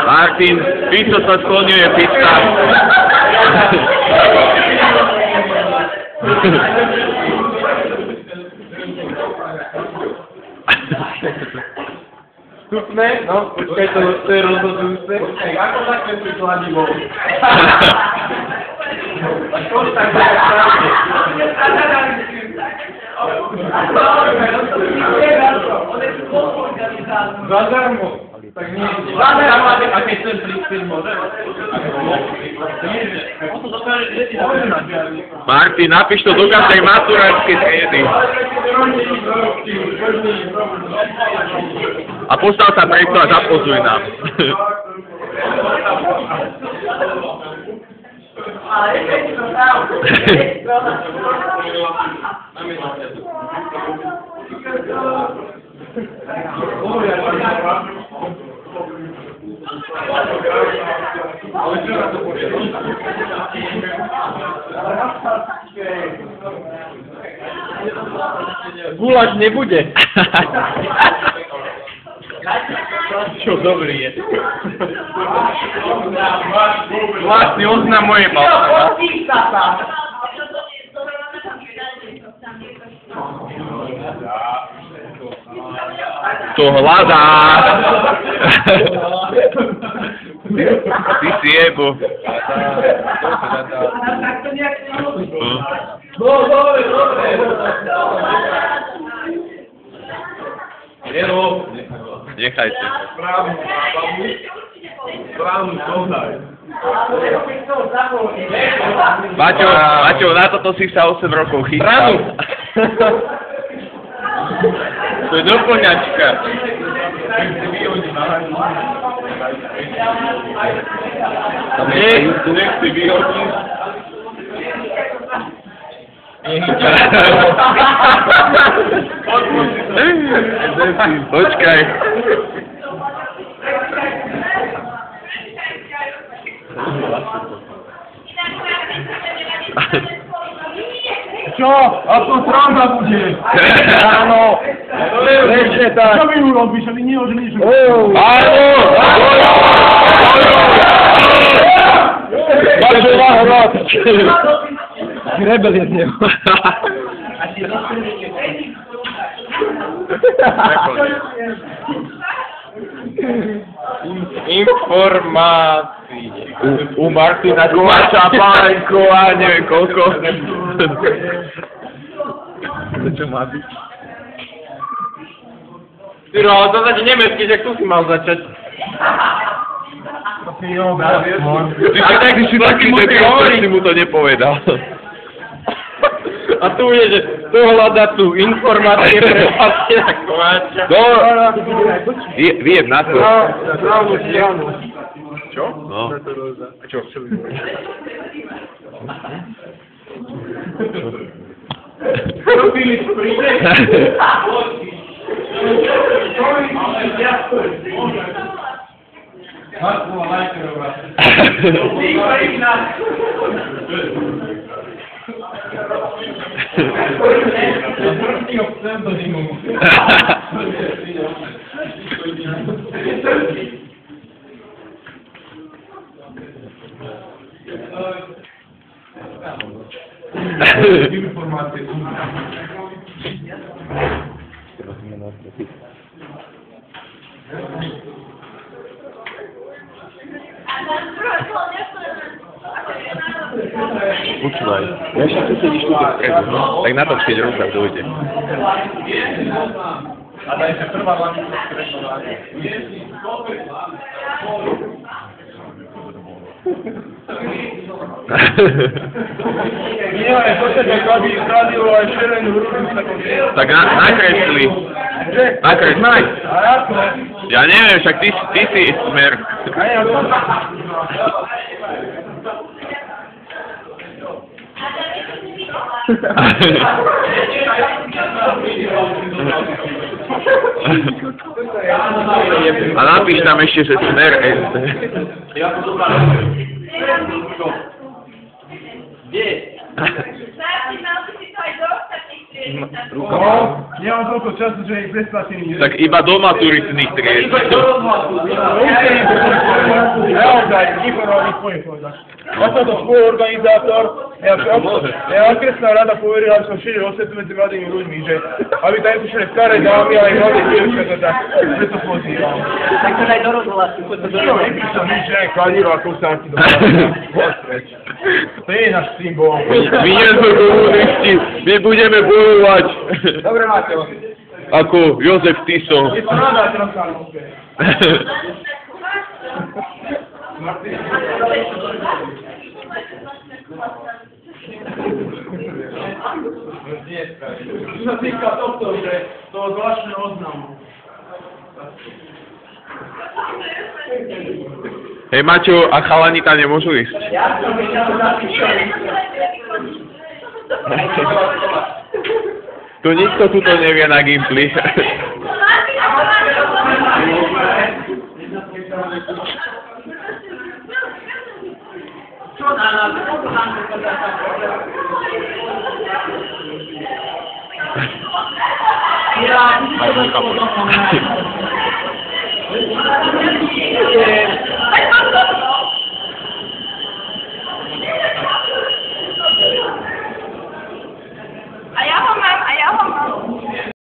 Martin, Pico sa skloňuje pizza. Vstupné, no, počkaj, to je rozhodujúce. Počkaj, ako takhle si kladivo? A čo tak bude správne? Zadarmo. Tak nie, a keď chcem prísť, môžem? Martin, napíš to do každej maturánskej triedy. A postav sa preto a zapozuj nám. Guláš nebude. Čo dobrý je. Vlastný oznam moje balsana. To hľadá. Ty si jebo. Nechajte. Maťo, na toto si sa 8 rokov chytal. To je doplňačka. Nech si vyhodíš. Počkaj. Čo? A to sranda bude. Áno. Presne tak. Čo mi urobíš, ale neožníš? Áno! Bažová hrad. Rebel je z neho. Informácie. U Martina Kováča, Pálenko a neviem koľko. To čo má byť? Tyro, ale to začne nemecky, že tu si mal začať. Ty si taký debil, si mu to nepovedal. A tu je, že tu hľadá tu informácie pre Martina Kováča. Viem na to. Čo? No. A čo? Robili príde? Markova Lajkerová. Prvního pseudonymu. Informace. Počúvaj, ja však tu sedíš tu vpredu, no? Tak natoč, keď Rozar dojde. A dajte prvá lanica stretnovania. Nie, to sa tak radilo aj šelenú hrudu sa to vie. Tak nakresli. Nakresli. A ako? Ja neviem, však ty si Smer. A ja to... A napíš tam ešte, že Smer SD. No, nemám toľko času, že ich predplatím. Tak iba do maturitných tried. Naozaj, informovaný svojich povedať. Ja som to spoluorganizátor, ja okresná rada poverila, že som šíril osvetu medzi mladými ľuďmi, že aby tam neprišli staré dámy, ale aj mladé dievčatá, to tak, preto pozývam. Tak to daj do rozhlasu, poď to do No, nepíšem nič, že kladíro a kosárky do to je náš symbol. My nie sme komunisti, my budeme bojovať. Dobre máte. Ako Jozef Tiso. Je to rada, teraz sa Čo sa týka tohto, že toho zvláštneho oznamu. Hej Maťo, a chalani tam nemôžu ísť? Ja som napíšel. To nikto tuto nevie na Gimply. Ja,